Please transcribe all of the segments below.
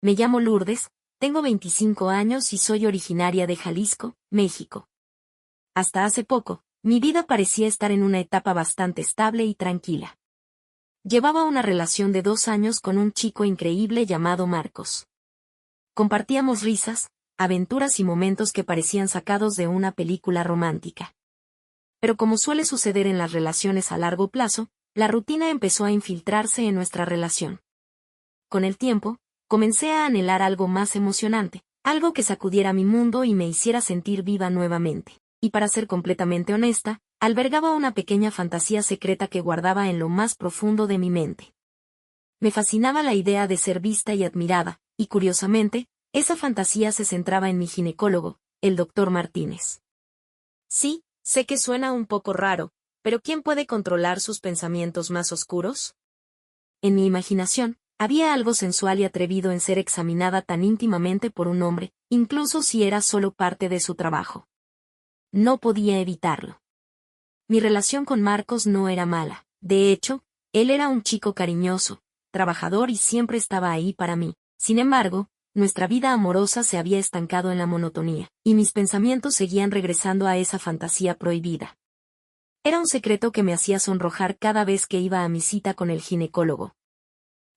Me llamo Lourdes, tengo 25 años y soy originaria de Jalisco, México. Hasta hace poco, mi vida parecía estar en una etapa bastante estable y tranquila. Llevaba una relación de 2 años con un chico increíble llamado Marcos. Compartíamos risas, aventuras y momentos que parecían sacados de una película romántica. Pero como suele suceder en las relaciones a largo plazo, la rutina empezó a infiltrarse en nuestra relación. Con el tiempo, comencé a anhelar algo más emocionante, algo que sacudiera mi mundo y me hiciera sentir viva nuevamente. Y para ser completamente honesta, albergaba una pequeña fantasía secreta que guardaba en lo más profundo de mi mente. Me fascinaba la idea de ser vista y admirada, y curiosamente, esa fantasía se centraba en mi ginecólogo, el doctor Martínez. Sí, sé que suena un poco raro, pero ¿quién puede controlar sus pensamientos más oscuros? En mi imaginación, había algo sensual y atrevido en ser examinada tan íntimamente por un hombre, incluso si era solo parte de su trabajo. No podía evitarlo. Mi relación con Marcos no era mala. De hecho, él era un chico cariñoso, trabajador y siempre estaba ahí para mí. Sin embargo, nuestra vida amorosa se había estancado en la monotonía, y mis pensamientos seguían regresando a esa fantasía prohibida. Era un secreto que me hacía sonrojar cada vez que iba a mi cita con el ginecólogo.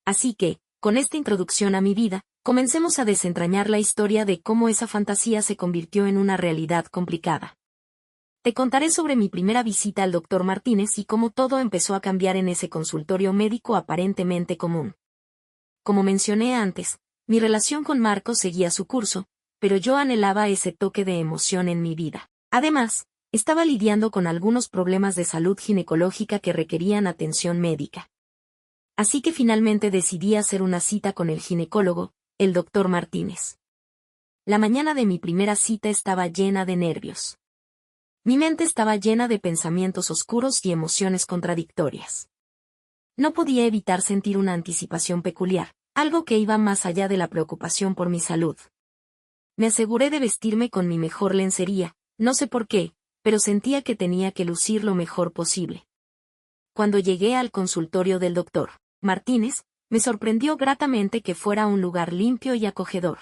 Así que, con esta introducción a mi vida, comencemos a desentrañar la historia de cómo esa fantasía se convirtió en una realidad complicada. Te contaré sobre mi primera visita al doctor Martínez y cómo todo empezó a cambiar en ese consultorio médico aparentemente común. Como mencioné antes, mi relación con Marcos seguía su curso, pero yo anhelaba ese toque de emoción en mi vida. Además, estaba lidiando con algunos problemas de salud ginecológica que requerían atención médica. Así que finalmente decidí hacer una cita con el ginecólogo, el doctor Martínez. La mañana de mi primera cita estaba llena de nervios. Mi mente estaba llena de pensamientos oscuros y emociones contradictorias. No podía evitar sentir una anticipación peculiar, algo que iba más allá de la preocupación por mi salud. Me aseguré de vestirme con mi mejor lencería, no sé por qué, pero sentía que tenía que lucir lo mejor posible. Cuando llegué al consultorio del doctor Martínez, me sorprendió gratamente que fuera un lugar limpio y acogedor.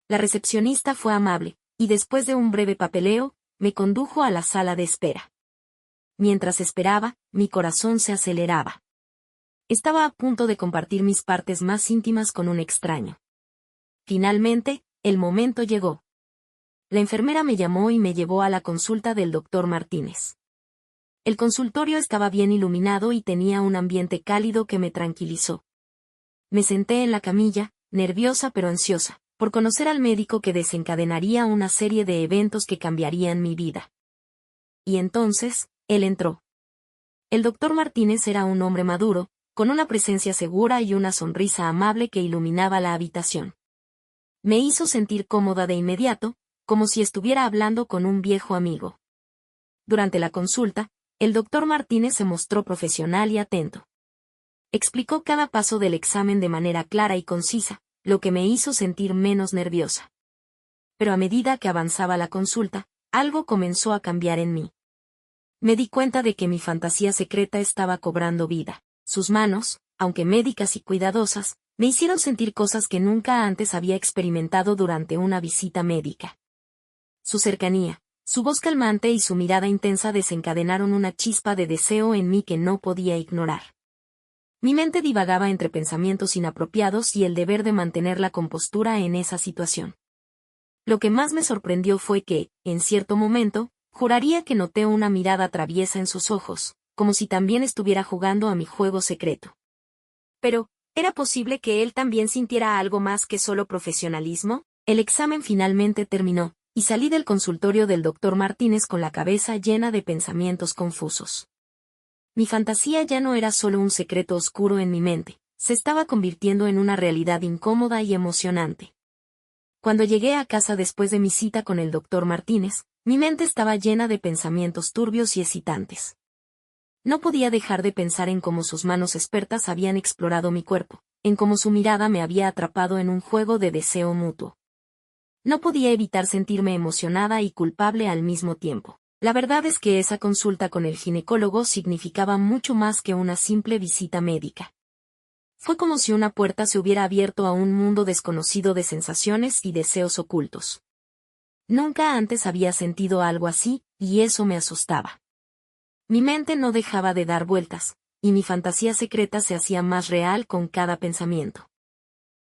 La recepcionista fue amable, y después de un breve papeleo, me condujo a la sala de espera. Mientras esperaba, mi corazón se aceleraba. Estaba a punto de compartir mis partes más íntimas con un extraño. Finalmente, el momento llegó. La enfermera me llamó y me llevó a la consulta del doctor Martínez. El consultorio estaba bien iluminado y tenía un ambiente cálido que me tranquilizó. Me senté en la camilla, nerviosa pero ansiosa, por conocer al médico que desencadenaría una serie de eventos que cambiarían mi vida. Y entonces, él entró. El doctor Martínez era un hombre maduro, con una presencia segura y una sonrisa amable que iluminaba la habitación. Me hizo sentir cómoda de inmediato, como si estuviera hablando con un viejo amigo. Durante la consulta, el doctor Martínez se mostró profesional y atento. Explicó cada paso del examen de manera clara y concisa, lo que me hizo sentir menos nerviosa. Pero a medida que avanzaba la consulta, algo comenzó a cambiar en mí. Me di cuenta de que mi fantasía secreta estaba cobrando vida. Sus manos, aunque médicas y cuidadosas, me hicieron sentir cosas que nunca antes había experimentado durante una visita médica. Su cercanía, su voz calmante y su mirada intensa desencadenaron una chispa de deseo en mí que no podía ignorar. Mi mente divagaba entre pensamientos inapropiados y el deber de mantener la compostura en esa situación. Lo que más me sorprendió fue que, en cierto momento, juraría que noté una mirada traviesa en sus ojos, como si también estuviera jugando a mi juego secreto. Pero, ¿era posible que él también sintiera algo más que solo profesionalismo? El examen finalmente terminó, y salí del consultorio del doctor Martínez con la cabeza llena de pensamientos confusos. Mi fantasía ya no era solo un secreto oscuro en mi mente, se estaba convirtiendo en una realidad incómoda y emocionante. Cuando llegué a casa después de mi cita con el doctor Martínez, mi mente estaba llena de pensamientos turbios y excitantes. No podía dejar de pensar en cómo sus manos expertas habían explorado mi cuerpo, en cómo su mirada me había atrapado en un juego de deseo mutuo. No podía evitar sentirme emocionada y culpable al mismo tiempo. La verdad es que esa consulta con el ginecólogo significaba mucho más que una simple visita médica. Fue como si una puerta se hubiera abierto a un mundo desconocido de sensaciones y deseos ocultos. Nunca antes había sentido algo así, y eso me asustaba. Mi mente no dejaba de dar vueltas, y mi fantasía secreta se hacía más real con cada pensamiento.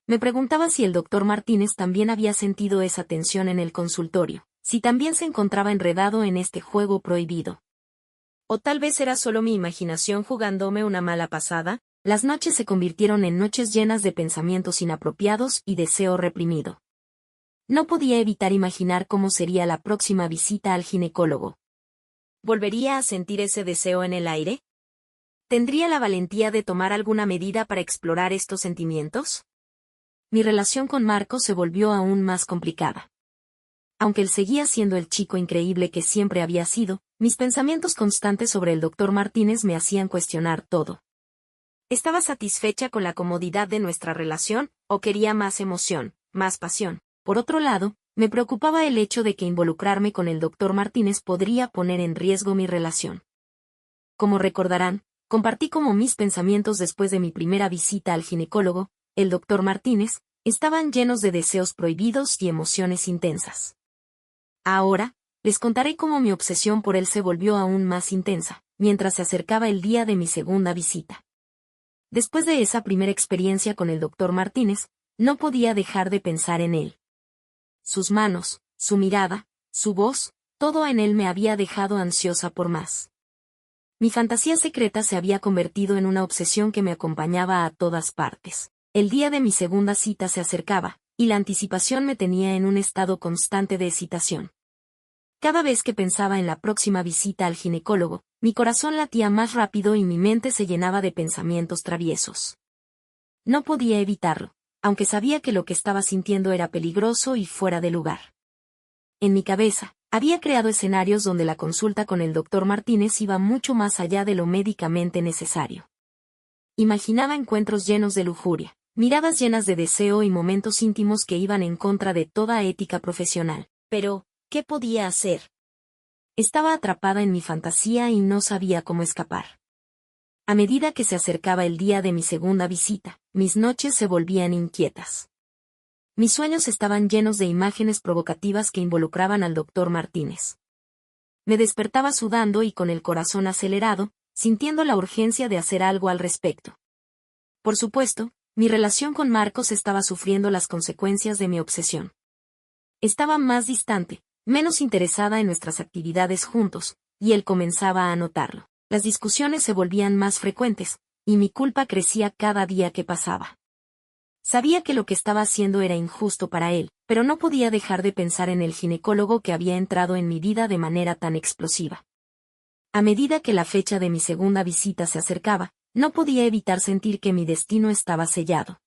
Me preguntaba si el doctor Martínez también había sentido esa tensión en el consultorio, si también se encontraba enredado en este juego prohibido. O tal vez era solo mi imaginación jugándome una mala pasada. Las noches se convirtieron en noches llenas de pensamientos inapropiados y deseo reprimido. No podía evitar imaginar cómo sería la próxima visita al ginecólogo. ¿Volvería a sentir ese deseo en el aire? ¿Tendría la valentía de tomar alguna medida para explorar estos sentimientos? Mi relación con Marco se volvió aún más complicada. Aunque él seguía siendo el chico increíble que siempre había sido, mis pensamientos constantes sobre el doctor Martínez me hacían cuestionar todo. ¿Estaba satisfecha con la comodidad de nuestra relación, o quería más emoción, más pasión? Por otro lado, me preocupaba el hecho de que involucrarme con el doctor Martínez podría poner en riesgo mi relación. Como recordarán, compartí como mis pensamientos después de mi primera visita al ginecólogo. El doctor Martínez, estaban llenos de deseos prohibidos y emociones intensas. Ahora, les contaré cómo mi obsesión por él se volvió aún más intensa, mientras se acercaba el día de mi segunda visita. Después de esa primera experiencia con el doctor Martínez, no podía dejar de pensar en él. Sus manos, su mirada, su voz, todo en él me había dejado ansiosa por más. Mi fantasía secreta se había convertido en una obsesión que me acompañaba a todas partes. El día de mi segunda cita se acercaba, y la anticipación me tenía en un estado constante de excitación. Cada vez que pensaba en la próxima visita al ginecólogo, mi corazón latía más rápido y mi mente se llenaba de pensamientos traviesos. No podía evitarlo, aunque sabía que lo que estaba sintiendo era peligroso y fuera de lugar. En mi cabeza, había creado escenarios donde la consulta con el doctor Martínez iba mucho más allá de lo médicamente necesario. Imaginaba encuentros llenos de lujuria, miradas llenas de deseo y momentos íntimos que iban en contra de toda ética profesional. Pero, ¿qué podía hacer? Estaba atrapada en mi fantasía y no sabía cómo escapar. A medida que se acercaba el día de mi segunda visita, mis noches se volvían inquietas. Mis sueños estaban llenos de imágenes provocativas que involucraban al doctor Martínez. Me despertaba sudando y con el corazón acelerado, sintiendo la urgencia de hacer algo al respecto. Por supuesto, mi relación con Marcos estaba sufriendo las consecuencias de mi obsesión. Estaba más distante, menos interesada en nuestras actividades juntos, y él comenzaba a notarlo. Las discusiones se volvían más frecuentes, y mi culpa crecía cada día que pasaba. Sabía que lo que estaba haciendo era injusto para él, pero no podía dejar de pensar en el ginecólogo que había entrado en mi vida de manera tan explosiva. A medida que la fecha de mi segunda visita se acercaba, no podía evitar sentir que mi destino estaba sellado.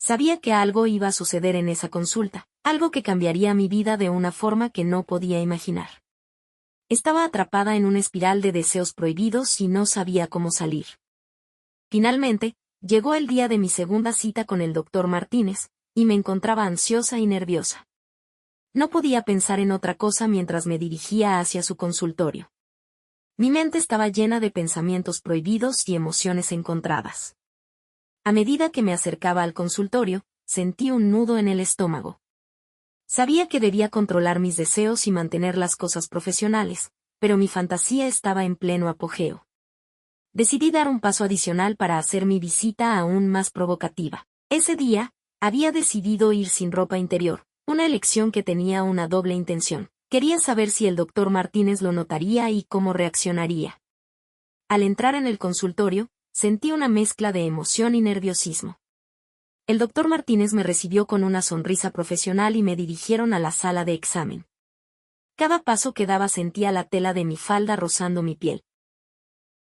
Sabía que algo iba a suceder en esa consulta, algo que cambiaría mi vida de una forma que no podía imaginar. Estaba atrapada en una espiral de deseos prohibidos y no sabía cómo salir. Finalmente, llegó el día de mi segunda cita con el doctor Martínez, y me encontraba ansiosa y nerviosa. No podía pensar en otra cosa mientras me dirigía hacia su consultorio. Mi mente estaba llena de pensamientos prohibidos y emociones encontradas. A medida que me acercaba al consultorio, sentí un nudo en el estómago. Sabía que debía controlar mis deseos y mantener las cosas profesionales, pero mi fantasía estaba en pleno apogeo. Decidí dar un paso adicional para hacer mi visita aún más provocativa. Ese día, había decidido ir sin ropa interior, una elección que tenía una doble intención. Quería saber si el doctor Martínez lo notaría y cómo reaccionaría. Al entrar en el consultorio, sentí una mezcla de emoción y nerviosismo. El doctor Martínez me recibió con una sonrisa profesional y me dirigieron a la sala de examen. Cada paso que daba sentía la tela de mi falda rozando mi piel,